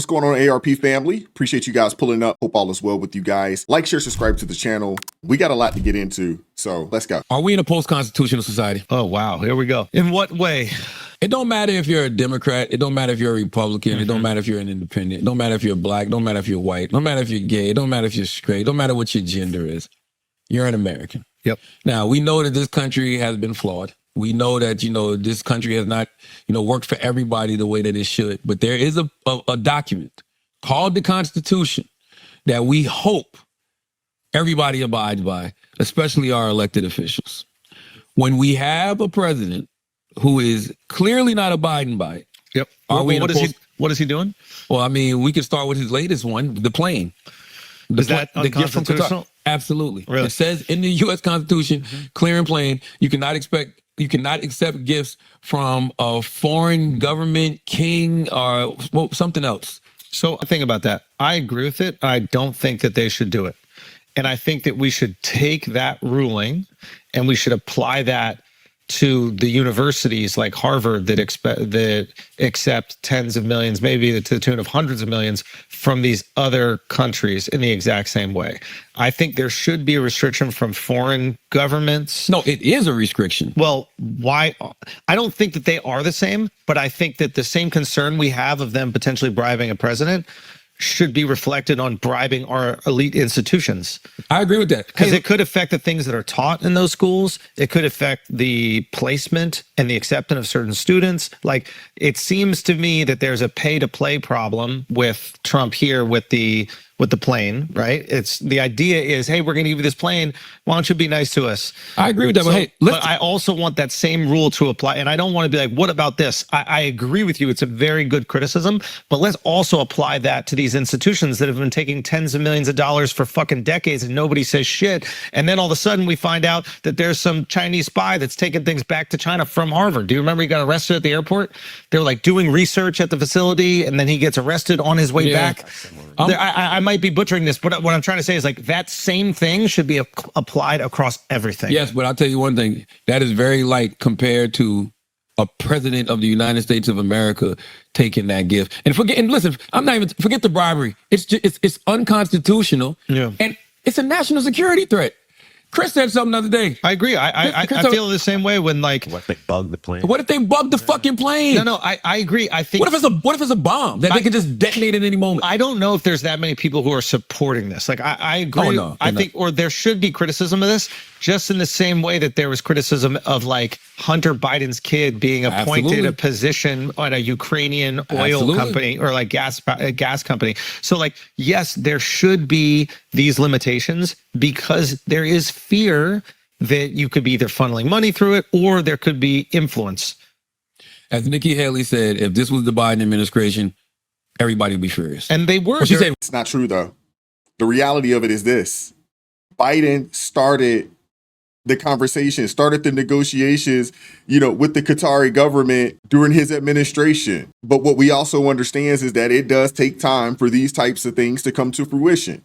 What's going on, ARP family? Appreciate you guys pulling up. Hope all is well with you guys. Like, share, subscribe to the channel. We got a lot to get into, so let's go. Are we in a post-constitutional society? Oh, wow. Here we go. In what way? It don't matter if you're a Democrat. It don't matter if you're a Republican. It don't matter if you're an independent. It don't matter if you're black. It don't matter if you're white. It don't matter if you're gay. It don't matter if you're straight. It don't matter what your gender is. You're an American. Yep. Now, we know that this country has been flawed. We know that, this country has not, worked for everybody the way that it should. But there is a document called the Constitution that we hope everybody abides by, especially our elected officials. When we have a president who is clearly not abiding by it. Yep. What is he doing? Well, I mean, we can start with his latest one, the plane. Is that unconstitutional? Absolutely. Really? It says in the U.S. Constitution, clear and plain, you cannot accept gifts from a foreign government, king, or something else. So think about that. I agree with it. I don't think that they should do it. And I think that we should take that ruling and we should apply that to the universities like Harvard that accept tens of millions, maybe to the tune of hundreds of millions from these other countries in the exact same way. I think there should be a restriction from foreign governments. No, it is a restriction. Well, why? I don't think that they are the same, but I think that the same concern we have of them potentially bribing a president should be reflected on bribing our elite institutions. I agree with that. Because it could affect the things that are taught in those schools. It could affect the placement and the acceptance of certain students. Like, it seems to me that there's a pay-to-play problem with Trump here with the plane, right? It's the idea is, hey, we're going to give you this plane. Why don't you be nice to us? I agree with that. But I also want that same rule to apply. And I don't want to be like, what about this? I agree with you. It's a very good criticism, but let's also apply that to these institutions that have been taking tens of millions of dollars for fucking decades and nobody says shit. And then all of a sudden we find out that there's some Chinese spy that's taking things back to China from Harvard. Do you remember he got arrested at the airport? They were like doing research at the facility and then he gets arrested on his way back. I might be butchering this, but what I'm trying to say is like that same thing should be applied across everything. Yes, but I'll tell you one thing. That is very light compared to a president of the United States of America taking that gift. And listen, forget the bribery. It's unconstitutional. Yeah. And it's a national security threat. Chris said something the other day. I agree. I feel the same way when like. What if they bug the plane? What if they bug the fucking plane? No, I agree. I think. What if it's a bomb that they can just detonate at any moment? I don't know if there's that many people who are supporting this. Like I agree. Oh, no, I think, or there should be criticism of this, just in the same way that there was criticism of like Hunter Biden's kid being appointed a position on a Ukrainian oil company or like gas company. So like, yes, there should be these limitations because there is fear that you could be either funneling money through it or there could be influence. As Nikki Haley said, if this was the Biden administration, everybody would be furious. And they were. She said, it's not true, though. The reality of it is this. Biden started the conversation, started the negotiations, with the Qatari government during his administration. But what we also understand is that it does take time for these types of things to come to fruition.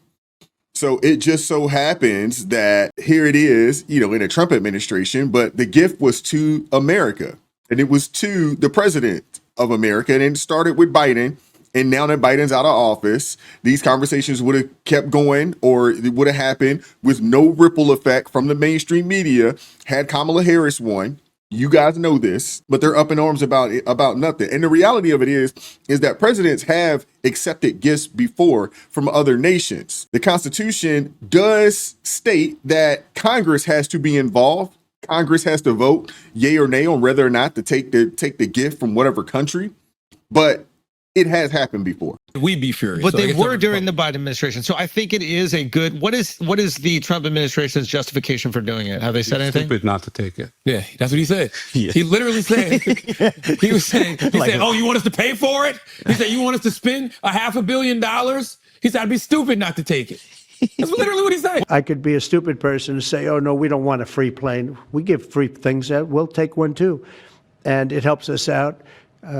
So it just so happens that here it is, in a Trump administration, but the gift was to America and it was to the president of America. And it started with Biden. And now that Biden's out of office, these conversations would have kept going, or it would have happened with no ripple effect from the mainstream media had Kamala Harris won. You guys know this, but they're up in arms about nothing. And the reality of it is that presidents have accepted gifts before from other nations. The Constitution does state that Congress has to be involved. Congress has to vote yay or nay on whether or not to take the gift from whatever country. But it has happened before. We'd be furious. But they were during the Biden administration. So I think it is a good, what is the Trump administration's justification for doing it? Have they said anything? Stupid not to take it. Yeah, that's what he said. Yeah. He literally said, he said, oh, you want us to pay for it? He said, you want us to spend $500 million? He said, I'd be stupid not to take it. That's literally what he said. I could be a stupid person and say, oh, no, we don't want a free plane. We give free things out. We'll take one, too. And it helps us out.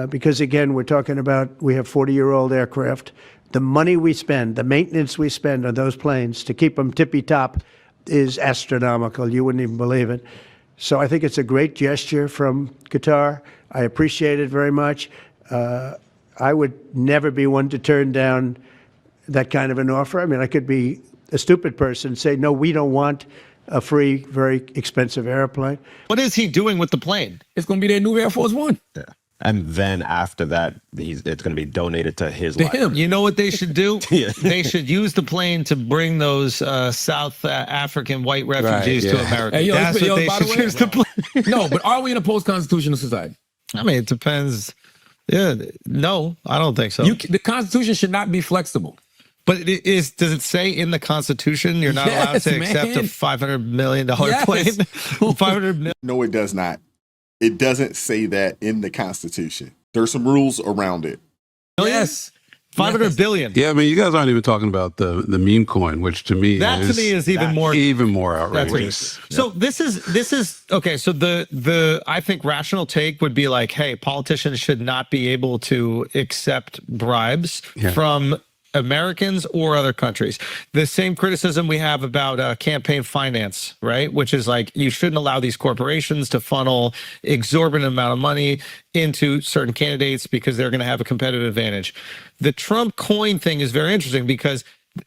Because, again, we're talking about we have 40-year-old aircraft. The money we spend, the maintenance we spend on those planes to keep them tippy-top is astronomical. You wouldn't even believe it. So I think it's a great gesture from Qatar. I appreciate it very much. I would never be one to turn down that kind of an offer. I mean, I could be a stupid person and say, no, we don't want a free, very expensive airplane. What is he doing with the plane? It's going to be their new Air Force One. Yeah. And then after that, it's going to be donated to his To library. him. You know what they should do? Yeah. They should use the plane to bring those South African white refugees to America. Hey, yo, That's what they by the should way- use the plane. No, but are we in a post-constitutional society? I mean, it depends. Yeah, no, I don't think so. The Constitution should not be flexible. But does it say in the Constitution you're not allowed Yes, to accept a man. $500 million Yes. plane? $500 million. No, it does not. It doesn't say that in the Constitution. There's some rules around it. Yes. 500 billion. Yeah, I mean, you guys aren't even talking about the meme coin, which to me is even more outrageous. So this is okay. So the I think rational take would be like, hey, politicians should not be able to accept bribes from Americans or other countries. The same criticism we have about campaign finance, right? Which is like, you shouldn't allow these corporations to funnel exorbitant amount of money into certain candidates because they're going to have a competitive advantage. The Trump coin thing is very interesting because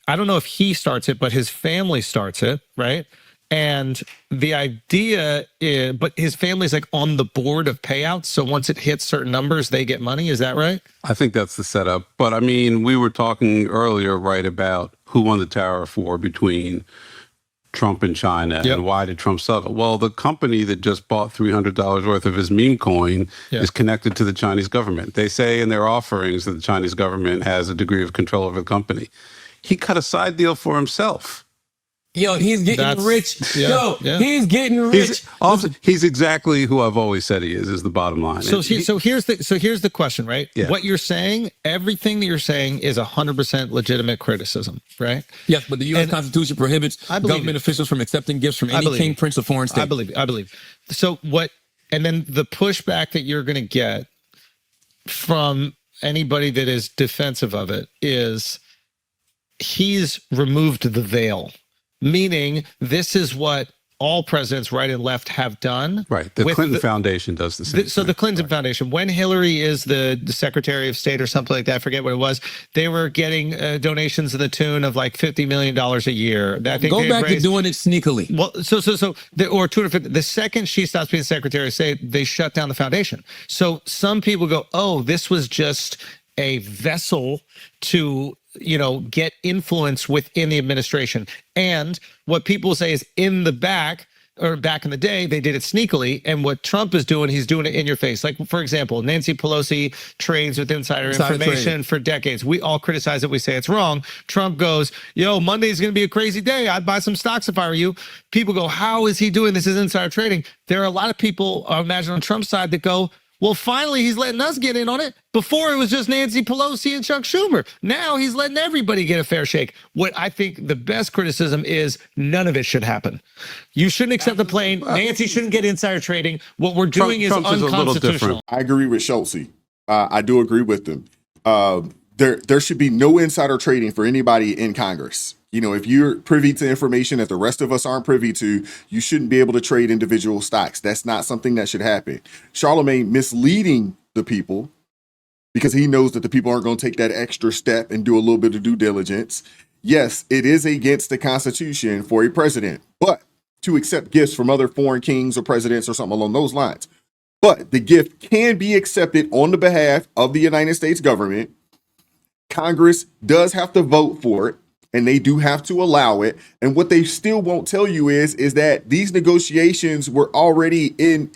I don't know if he starts it, but his family starts it, right? And the idea is, but his family's like on the board of payouts. So once it hits certain numbers, they get money. Is that right? I think that's the setup. But I mean, we were talking earlier, right, about who won the tariff war between Trump and China and why did Trump suffer? Well, the company that just bought $300 worth of his meme coin is connected to the Chinese government. They say in their offerings that the Chinese government has a degree of control over the company. He cut a side deal for himself. Yo, he's getting rich. He's getting rich. He's exactly who I've always said he is the bottom line. So here's the question, right? Yeah. What you're saying, everything that you're saying is 100% legitimate criticism, right? Yes, but the U.S. Constitution prohibits government officials from accepting gifts from any king, prince, or foreign state. I believe. So and then the pushback that you're going to get from anybody that is defensive of it is he's removed the veil. Meaning, this is what all presidents, right and left, have done. Right. The Clinton Foundation does the same. So the Clinton Foundation, when Hillary is the Secretary of State or something like that, I forget what it was, they were getting donations to the tune of like $50 million a year. I think Go back to doing it sneakily. Well, or 250. The second she stops being Secretary of State, they shut down the foundation. So some people go, oh, this was just a vessel to get influence within the administration. And what people say is back in the day, they did it sneakily. And what Trump is doing, he's doing it in your face. Like, for example, Nancy Pelosi trades with insider information for decades. We all criticize it. We say it's wrong. Trump goes, yo, Monday's going to be a crazy day. I'd buy some stocks if I were you. People go, how is he doing this? Is insider trading. There are a lot of people, I imagine, on Trump's side that go, well, finally, he's letting us get in on it. Before, it was just Nancy Pelosi and Chuck Schumer. Now he's letting everybody get a fair shake. What I think the best criticism is, none of it should happen. You shouldn't accept the plane. Nancy shouldn't get insider trading. What we're doing is unconstitutional. I agree with Schultz. I do agree with them. There should be no insider trading for anybody in Congress. If you're privy to information that the rest of us aren't privy to, you shouldn't be able to trade individual stocks. That's not something that should happen. Charlamagne misleading the people because he knows that the people aren't going to take that extra step and do a little bit of due diligence. Yes, it is against the Constitution for a president, but to accept gifts from other foreign kings or presidents or something along those lines. But the gift can be accepted on the behalf of the United States government. Congress does have to vote for it. And they do have to allow it. And what they still won't tell you is that these negotiations were already in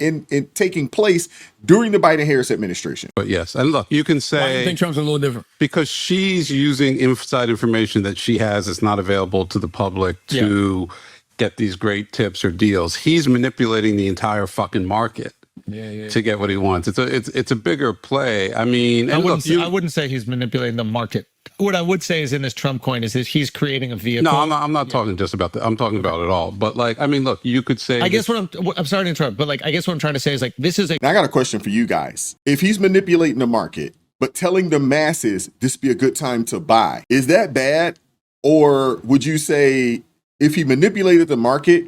taking place during the Biden-Harris administration. But yes, and look, you can say, why do you think Trump's a little different? Because she's using inside information that she has that's not available to the public to get these great tips or deals. He's manipulating the entire fucking market. To get what he wants. It's a bigger play. I mean, I wouldn't say he's manipulating the market. What I would say is in this Trump coin is that he's creating a vehicle. No, I'm not talking just about that. I'm talking about it all. But like, I mean, look, you could say. I guess I'm sorry to interrupt, but like, I guess what I'm trying to say is like, this is Now I got a question for you guys. If he's manipulating the market, but telling the masses this be a good time to buy, is that bad? Or would you say if he manipulated the market,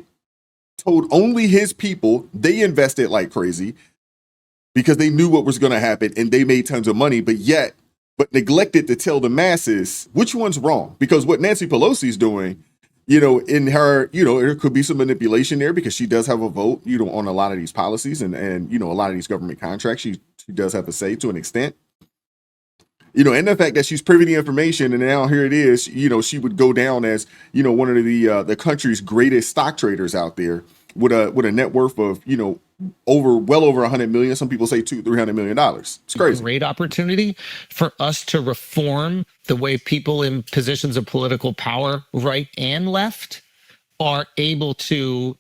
told only his people, they invested like crazy because they knew what was going to happen and they made tons of money, but yet but neglected to tell the masses which one's wrong. Because what Nancy Pelosi's doing, you know, in her, you know, there could be some manipulation there because she does have a vote, you know, on a lot of these policies and you know, a lot of these government contracts. She does have a say to an extent. You know, and the fact that she's privy to information, and now here it is, you know, she would go down as, you know, one of the country's greatest stock traders out there with a net worth of, you know, well over 100 million. Some people say $200-300 million. It's crazy. Great opportunity for us to reform the way people in positions of political power, right and left, are able to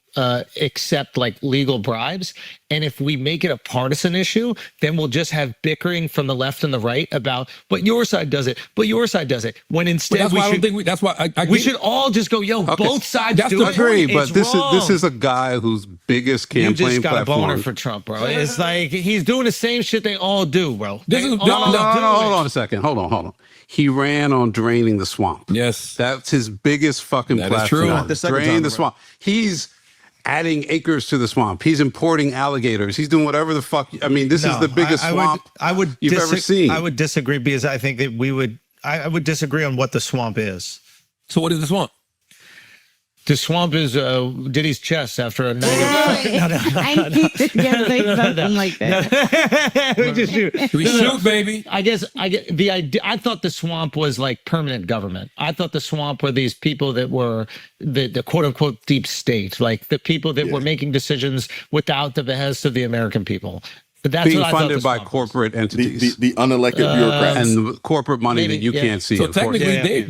accept like legal bribes. And if we make it a partisan issue, then we'll just have bickering from the left and the right about, but your side does it, but your side does it. When instead that's why I don't think that's why we should all just go, yo, both sides That's do the it. Agree, but It's wrong. this is a guy whose biggest campaign You just got a boner platform. for Trump, bro. It's like he's doing the same shit they all do, bro. This They is- all no, do Hold it. on a second. Hold on. He ran on draining the swamp. Yes. That's his biggest fucking That is platform. true. Not the second Drain time the around. swamp. He's adding acres to the swamp. He's importing alligators. He's doing whatever the fuck. I mean, this is the biggest swamp you've ever seen. I would disagree because I think that I would disagree on what the swamp is. So what is the swamp? The swamp is Diddy's chest after a night. I knew you were gonna say something like that. We just shoot. We shoot, baby. I get the idea. I thought the swamp was like permanent government. I thought the swamp were these people that were the quote unquote deep state, like the people that were making decisions without the behest of the American people. But that's Being what I thought funded the by swamp was. corporate entities The unelected bureaucrats. and the corporate money Maybe, that you yeah. can't see. So of course. technically,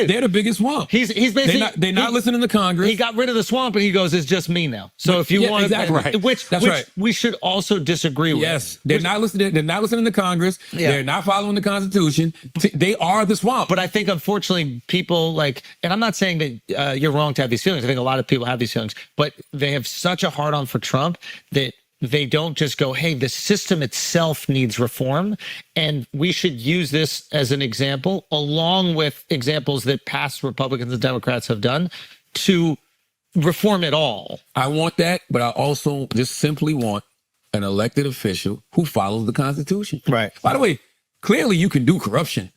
they're the biggest swamp. He's basically They're not listening to Congress. He got rid of the swamp and he goes, it's just me now. So if you Yeah, want exactly. Right. which That's right. we should also disagree with. Yes, they're not listening. They're not listening to Congress. Yeah. They're not following the Constitution. They are the swamp. But I think, unfortunately, people like, and I'm not saying that you're wrong to have these feelings. I think a lot of people have these feelings, but they have such a hard on for Trump that they don't just go, hey, the system itself needs reform. And we should use this as an example, along with examples that past Republicans and Democrats have done to reform it all. I want that, but I also just simply want an elected official who follows the Constitution. Right. By the way, clearly you can do corruption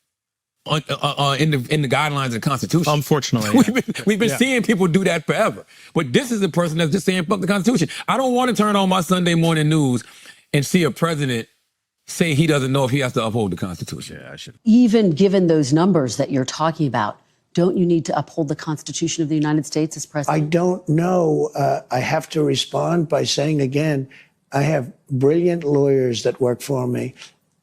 in the guidelines of the Constitution. Unfortunately, we've been seeing people do that forever. But this is the person that's just saying fuck the Constitution. I don't want to turn on my Sunday morning news and see a president say he doesn't know if he has to uphold the Constitution. Yeah, I should. Even given those numbers that you're talking about, don't you need to uphold the Constitution of the United States as I president? don't know. I have to respond by saying again, I have brilliant lawyers that work for me,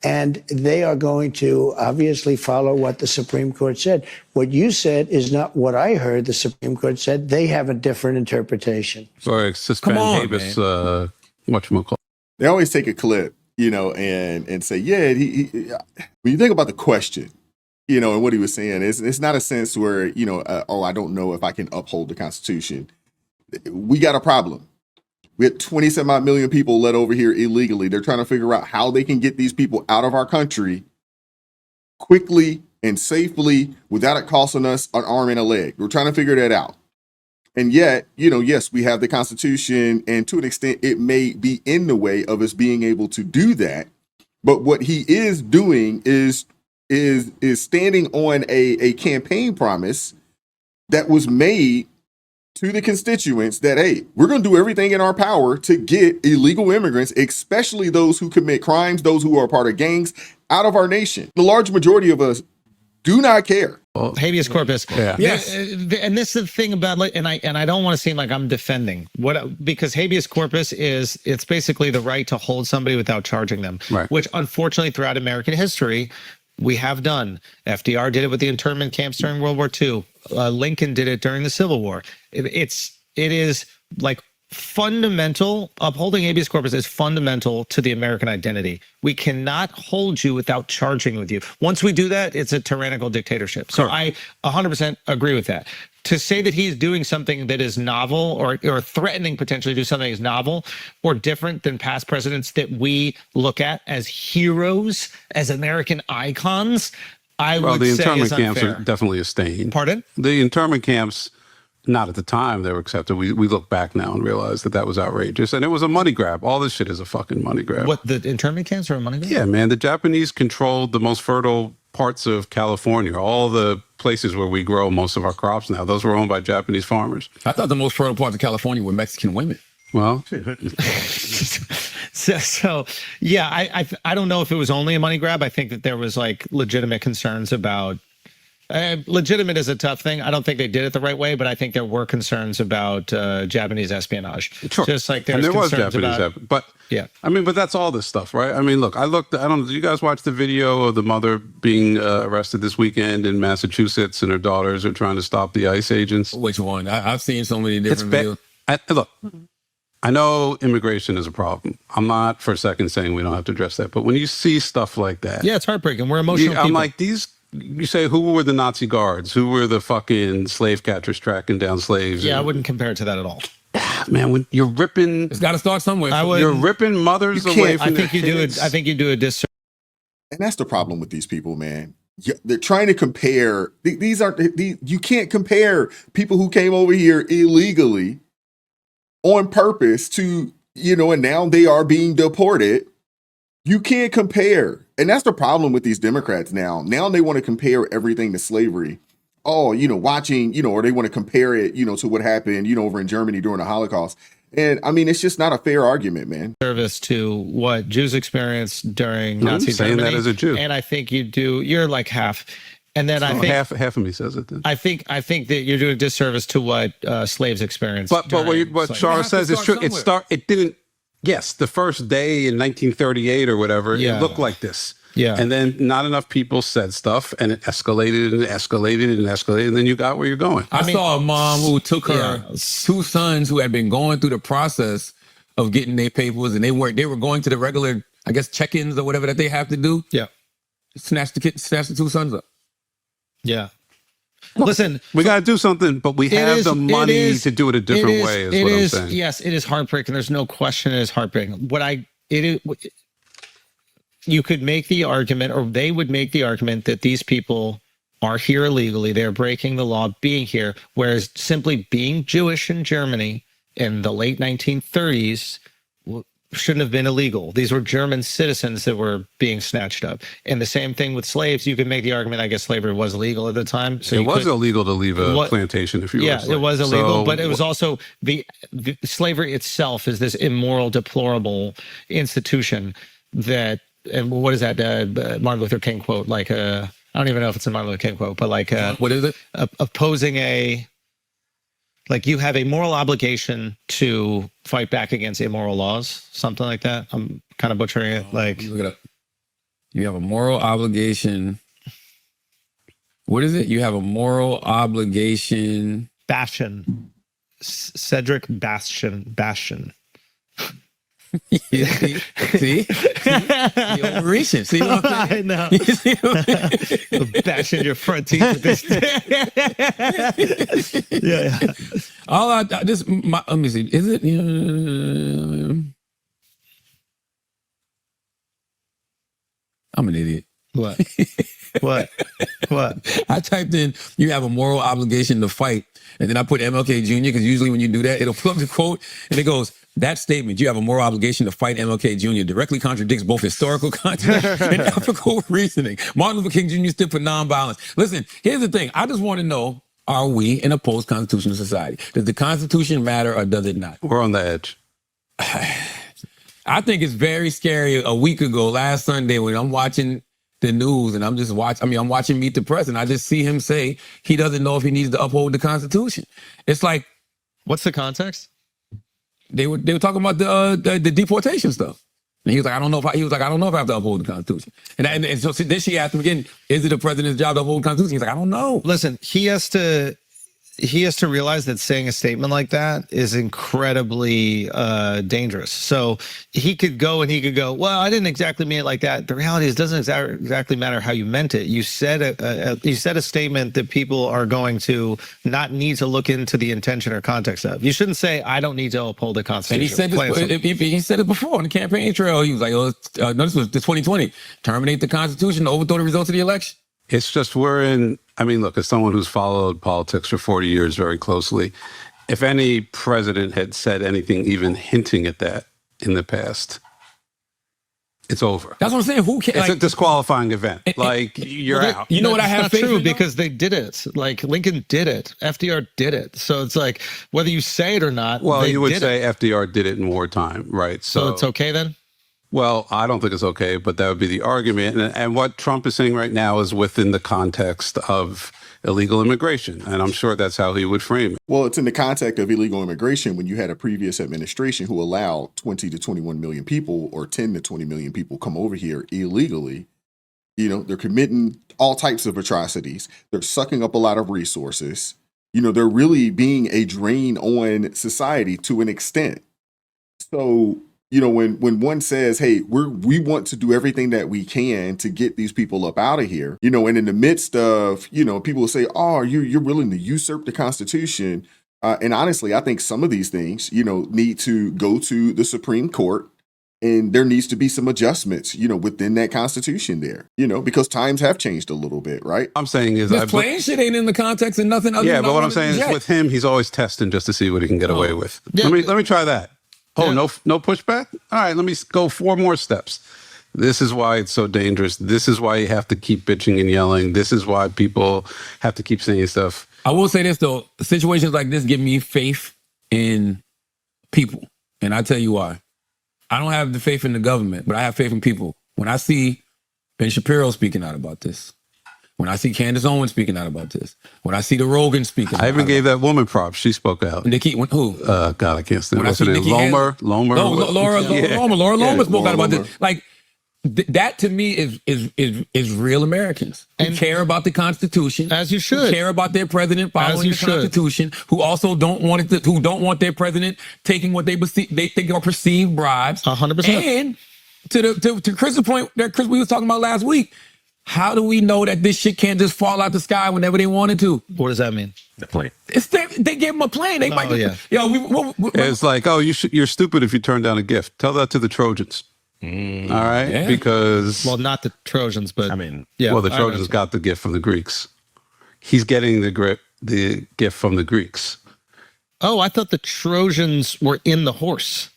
and they are going to obviously follow what the Supreme Court said. What you said is not what I heard the Supreme Court said. They have a different interpretation. Sorry, suspend Come on, habeas, whatchamacallit. They always take a clip, you know, and say, yeah, when you think about the question, you know, and what he was saying, it's not a sense where, you know, I don't know if I can uphold the Constitution. We got a problem. We had 20-some odd million people let over here illegally. They're trying to figure out how they can get these people out of our country quickly and safely without it costing us an arm and a leg. We're trying to figure that out. And yet, you know, yes, we have the Constitution, and to an extent, it may be in the way of us being able to do that. But what he is doing is standing on a campaign promise that was made to the constituents that, hey, we're going to do everything in our power to get illegal immigrants, especially those who commit crimes, those who are part of gangs, out of our nation. The large majority of us do not care. Habeas corpus. Yeah. Yes. And this is the thing about, like, and I don't want to seem like I'm defending because habeas corpus it's basically the right to hold somebody without charging them, Right. which unfortunately throughout American history we have done. FDR did it with the internment camps during World War II. Lincoln did it during the Civil War. It is like fundamental. Upholding habeas corpus is fundamental to the American identity. We cannot hold you without charging with you. Once we do that, it's a tyrannical dictatorship. So I 100% agree with that. To say that he's doing something that is novel or threatening potentially to do something that's novel or different than past presidents that we look at as heroes, as American icons, I Well, would the say internment is camps unfair. are definitely a stain. Pardon? The internment camps not at the time they were accepted. We look back now and realize that was outrageous. And it was a money grab. All this shit is a fucking money grab. What, the internment camps are a money grab? Yeah, man. The Japanese controlled the most fertile parts of California. All the places where we grow most of our crops now, those were owned by Japanese farmers. I thought the most fertile parts of California were Mexican women. Well, so yeah, I don't know if it was only a money grab. I think that there was like legitimate concerns about. Legitimate is a tough thing. I don't think they did it the right way, but I think there were concerns about Japanese espionage. Sure. Just like there was Japanese about, but yeah. I mean, but that's all this stuff, right? I mean, look, I don't know, did you guys watch the video of the mother being arrested this weekend in Massachusetts and her daughters are trying to stop the ICE agents? Which one? I've seen so many different videos. Look, I know immigration is a problem. I'm not for a second saying we don't have to address that, but when you see stuff like that. Yeah, it's heartbreaking. We're emotional people. I'm like, you say, who were the Nazi guards? Who were the fucking slave catchers tracking down slaves? Yeah, I wouldn't compare it to that at all. Man, when you're ripping, it's got to start somewhere. You're ripping mothers away from their kids. I think you do a disservice. And that's the problem with these people, man. They're trying to compare. You can't compare people who came over here illegally on purpose to, and now they are being deported. You can't compare. And that's the problem with these Democrats now. Now they want to compare everything to slavery. Oh, watching, or they want to compare it, to what happened, over in Germany during the Holocaust. And I mean, it's just not a fair argument, man. Service to what Jews experienced during Nazi saying Germany. That as a Jew. And I think you're like half. And then I think half of me says it. Then. I think that you're doing a disservice to what slaves experienced. But what Charles says is true. It didn't. Yes, the first day in 1938 or whatever, it looked like this. Yeah. And then not enough people said stuff and it escalated and escalated and escalated. And then you got where you're going. I saw a mom who took her two sons who had been going through the process of getting their papers and they were going to the regular, I guess, check-ins or whatever that they have to do. Yeah. Snatched the two sons up. Yeah. Listen, we got to do something, but we have the money to do it a different way. Is what I'm saying. Yes, it is heartbreaking. There's no question it is heartbreaking. You could make the argument, or they would make the argument, that these people are here illegally. They're breaking the law being here, whereas simply being Jewish in Germany in the late 1930s shouldn't have been illegal. These were German citizens that were being snatched up. And the same thing with slaves. You could make the argument, I guess slavery was illegal at the time. So it was illegal to leave a plantation if you were a slave. Yeah, it was illegal, but it was also the slavery itself is this immoral, deplorable institution that, and what is that Martin Luther King quote? Like, I don't even know if it's a Martin Luther King quote, but like, what is it? Opposing like you have a moral obligation to fight back against immoral laws, something like that. I'm kind of butchering it. Like, look it up. You have a moral obligation. What is it? You have a moral obligation. Cedric Bastian. See? You're overreaching. See what I'm saying? I know. Bashing your front teeth with this. Yeah. Let me see. Is it? I'm an idiot. What? I typed in, you have a moral obligation to fight. And then I put MLK Jr. because usually when you do that, it'll pull up the quote and it goes, that statement, you have a moral obligation to fight MLK Jr. directly contradicts both historical context and ethical reasoning. Martin Luther King Jr. stood for nonviolence. Listen, here's the thing. I just want to know, are we in a post-constitutional society? Does the Constitution matter or does it not? We're on the edge. I think it's very scary. A week ago, last Sunday, when I'm watching the news and I'm watching Meet the Press and I just see him say he doesn't know if he needs to uphold the Constitution. It's like, what's the context? They were talking about the deportation stuff. And he was like, I don't know if I have to uphold the Constitution. And so then she asked him again, is it the president's job to uphold the Constitution? He's like, I don't know. Listen, he has to realize that saying a statement like that is incredibly dangerous. So he could go, well, I didn't exactly mean it like that. The reality is it doesn't exactly matter how you meant it. You said a statement that people are going to not need to look into the intention or context of. You shouldn't say, I don't need to uphold the Constitution. And he said it before on the campaign trail. He was like, no, this was the 2020. Terminate the Constitution to overthrow the results of the election. It's just we're in, I mean, look, as someone who's followed politics for 40 years very closely, if any president had said anything even hinting at that in the past, it's over. That's what I'm saying. Who can? It's Like, a disqualifying event. Like, you're out. you know what I That's have not faith true in, though? because they did it. Like Lincoln did it. FDR did it. So it's like whether you say it or not. Well, they you would did say it. FDR did it in wartime, right? So it's okay then. Well, I don't think it's okay, but that would be the argument. And what Trump is saying right now is within the context of illegal immigration. And I'm sure that's how he would frame it. Well, it's in the context of illegal immigration when you had a previous administration who allowed 20 to 21 million people or 10 to 20 million people come over here illegally. You know, they're committing all types of atrocities. They're sucking up a lot of resources. You know, they're really being a drain on society to an extent. So, you know, when one says, hey, we want to do everything that we can to get these people up out of here, you know, and in the midst of, you know, people will say, oh, you're willing to usurp the Constitution. And honestly, I think some of these things, you know, need to go to the Supreme Court, and there needs to be some adjustments, you know, within that Constitution there, you know, because times have changed a little bit, right? I'm saying is This playing shit ain't in the context of nothing other yeah, than but I what I'm wanna saying is inject. with him, he's always testing just to see what he can get away with. Yeah. Let me try that. Oh, Yeah. no pushback? All right, let me go 4 more steps. This is why it's so dangerous. This is why you have to keep bitching and yelling. This is why people have to keep saying stuff. I will say this though, situations like this give me faith in people. And I tell you why. I don't have the faith in the government, but I have faith in people. When I see Ben Shapiro speaking out about this, when I see Candace Owens speaking out about this, when I see the Rogan speaking out I even about gave that woman props. She spoke out. Nikki, who? God, I can't stand When I what's her see name? Nikki Lomer? No, Laura Lomer spoke Laura out about Lomer. this. Like that to me is real Americans who care about the Constitution, As you should. who care about their president following you the should. Constitution, who also don't want it, who don't want their president taking what they think are perceived bribes. 100%. And to Chris's point that Chris we was talking about last week, how do we know that this shit can't just fall out the sky whenever they wanted to? What does that mean? The plane. They gave them a plane. They might. yeah. Yo, It's like, oh, you're stupid if you turn down a gift. Tell that to the Trojans. All right? Yeah. Because, Well, not the Trojans, but I mean, yeah. well, the I know Trojans what got the gift from the Greeks. He's getting the gift from the Greeks. Oh, I thought the Trojans were in the horse.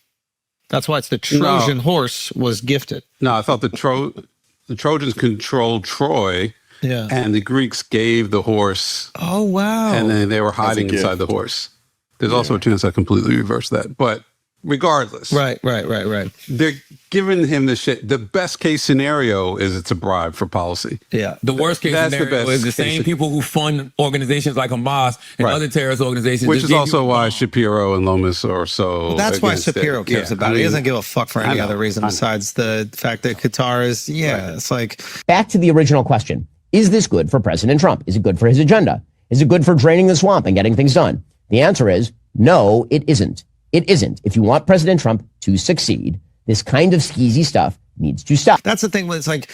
That's why it's the Trojan horse was gifted. No, I thought the Trojans controlled Troy, Yeah. and the Greeks gave the horse, Oh, wow. and then they were hiding gift. inside the horse. There's also a chance I completely reversed that. But regardless, Right. they're giving him the shit. The best case scenario is it's a bribe for policy. Yeah. The worst case That's the scenario best is the same case. people who fund organizations like Hamas and Right. other terrorist organizations. Which just is give also you a why bomb. Shapiro and Lomas are so. Well, that's why against it. Shapiro cares Yeah, about I it. He mean, doesn't give a fuck for any know, other reason I know. besides the fact that Qatar is, it's like, Back to the original question. Is this good for President Trump? Is it good for his agenda? Is it good for draining the swamp and getting things done? The answer is no, it isn't. It isn't. If you want President Trump to succeed, this kind of skeezy stuff needs to stop. that's the thing when it's like,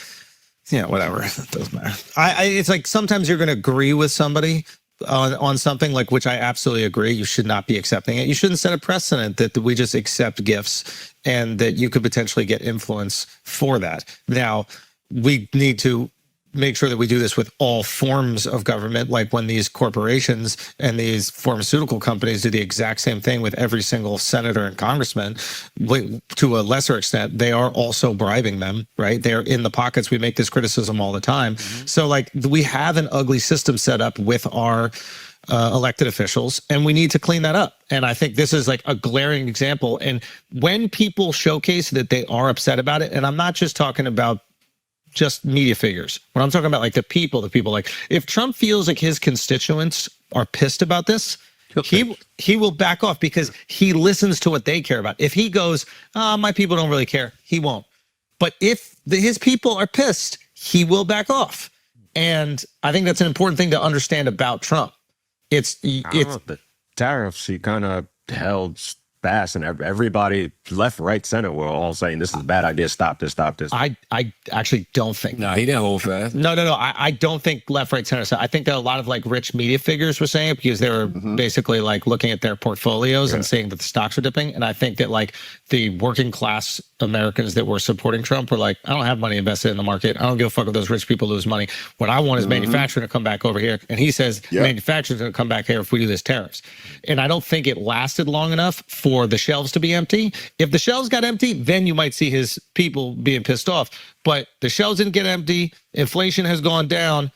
whatever. It doesn't matter. It's like sometimes you're going to agree with somebody on something like which I absolutely agree. You should not be accepting it. You shouldn't set a precedent that we just accept gifts and that you could potentially get influence for that. Now, we need to make sure that we do this with all forms of government, like when these corporations and these pharmaceutical companies do the exact same thing with every single senator and congressman. To a lesser extent, they are also bribing them, right? They're in the pockets. We make this criticism all the time. So like we have an ugly system set up with our elected officials, and we need to clean that up. And I think this is like a glaring example. And when people showcase that they are upset about it, and I'm not just talking about just media figures. When I'm talking about like the people like if Trump feels like his constituents are pissed about this, he will back off because he listens to what they care about. If he goes, my people don't really care, he won't. But if his people are pissed, he will back off. And I think that's an important thing to understand about Trump. It's the tariffs, he kind of held fast, and everybody left, right, center were all saying this is a bad idea. Stop this. I actually don't think. No, he didn't hold fast. No. I don't think left, right, center. So I think that a lot of like rich media figures were saying it because they were basically like looking at their portfolios and seeing that the stocks were dipping. And I think that like the working class Americans that were supporting Trump were like, I don't have money invested in the market. I don't give a fuck if those rich people lose money. What I want is manufacturing to come back over here. And he says manufacturing's going to come back here if we do this tariffs. And I don't think it lasted long enough for the shelves to be empty. If the shelves got empty, then you might see his people being pissed off. But the shelves didn't get empty. Inflation has gone down.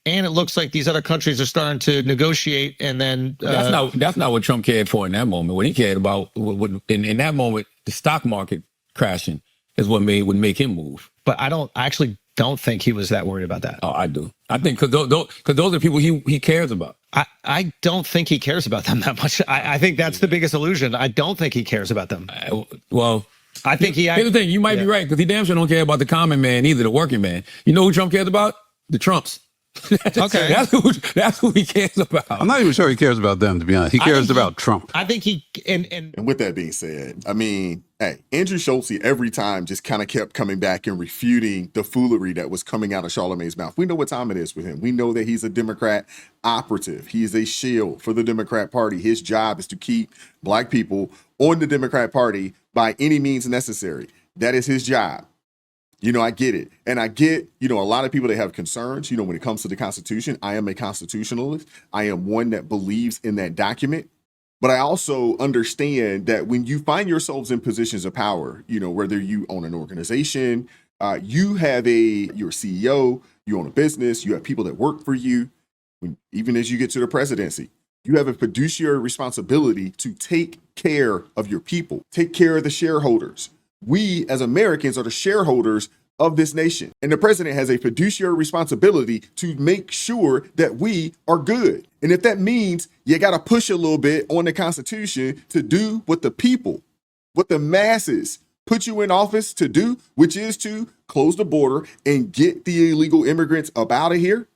And it looks like these other countries are starting to negotiate, and then that's not what Trump cared for in that moment. What he cared about in that moment, the stock market crashing is what would make him move. But I actually don't think he was that worried about that. Oh, I do. I think because those are people he cares about. I don't think he cares about them that much. I think that's the biggest illusion. I don't think he cares about them. I think here's the thing. You might be right, because he damn sure don't care about the common man either, the working man. You know who Trump cares about? The Trumps. Okay, that's who he cares about. I'm not even sure he cares about them, to be honest. He cares about Trump. I think and with that being said, I mean, hey, Andrew Schultz every time just kind of kept coming back and refuting the foolery that was coming out of Charlamagne's mouth. We know what time it is with him. We know that he's a Democrat operative. He is a shield for the Democrat Party. His job is to keep black people on the Democrat Party by any means necessary. That is his job. You know, I get it. And I get, a lot of people that have concerns, when it comes to the Constitution. I am a constitutionalist. I am one that believes in that document. But I also understand that when you find yourselves in positions of power, whether you own an organization, you're a CEO, you own a business, you have people that work for you. Even as you get to the presidency, you have a fiduciary responsibility to take care of your people, take care of the shareholders. We as Americans are the shareholders of this nation. And the president has a fiduciary responsibility to make sure that we are good. And if that means you got to push a little bit on the Constitution to do what the people, what the masses put you in office to do, which is to close the border and get the illegal immigrants up out of here.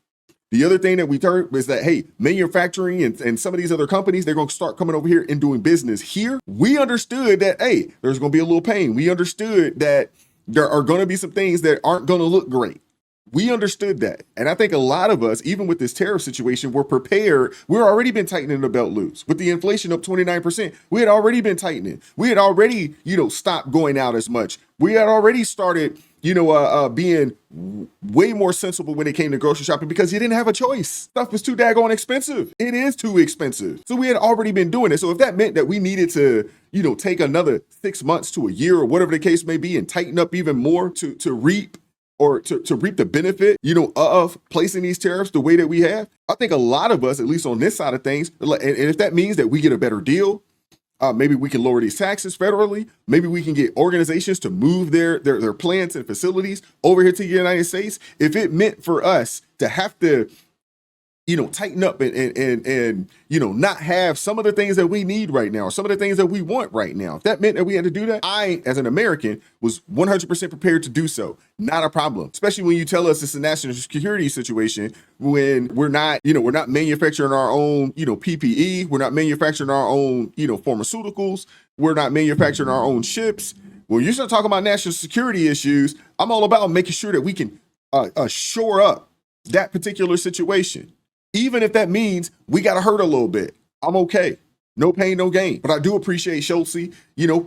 The other thing that we heard was that, hey, manufacturing and some of these other companies, they're going to start coming over here and doing business here. We understood that, hey, there's going to be a little pain. We understood that there are going to be some things that aren't going to look great. We understood that. And I think a lot of us, even with this tariff situation, were prepared. We've already been tightening the belt loose. With the inflation up 29%, we had already been tightening. We had already, stopped going out as much. We had already started, being way more sensible when it came to grocery shopping because you didn't have a choice. Stuff was too daggone expensive. It is too expensive. So we had already been doing it. So if that meant that we needed to, take another 6 months to a year or whatever the case may be and tighten up even more to reap or to reap the benefit, of placing these tariffs the way that we have, I think a lot of us, at least on this side of things, and if that means that we get a better deal, maybe we can lower these taxes federally. Maybe we can get organizations to move their plants and facilities over here to the United States. If it meant for us to have to, tighten up and not have some of the things that we need right now, or some of the things that we want right now, if that meant that we had to do that, I, as an American, was 100% prepared to do so. Not a problem. Especially when you tell us it's a national security situation, when we're not manufacturing our own, PPE, we're not manufacturing our own, pharmaceuticals, we're not manufacturing our own ships. When you start talking about national security issues, I'm all about making sure that we can shore up that particular situation. Even if that means we got to hurt a little bit, I'm okay. No pain, no gain. But I do appreciate Schultz,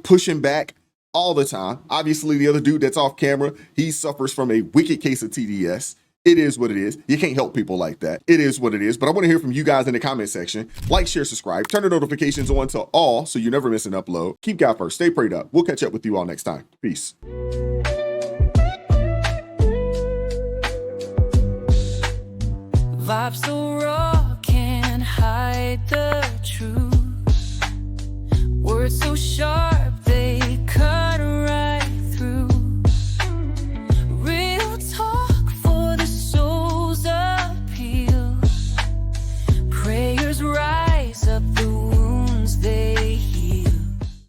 pushing back all the time. Obviously, the other dude that's off camera, he suffers from a wicked case of TDS. It is what it is. You can't help people like that. It is what it is. But I want to hear from you guys in the comment section. Like, share, subscribe, turn the notifications on to all so you never miss an upload. Keep God first. Stay prayed up. We'll catch up with you all next time. Peace. Vibes so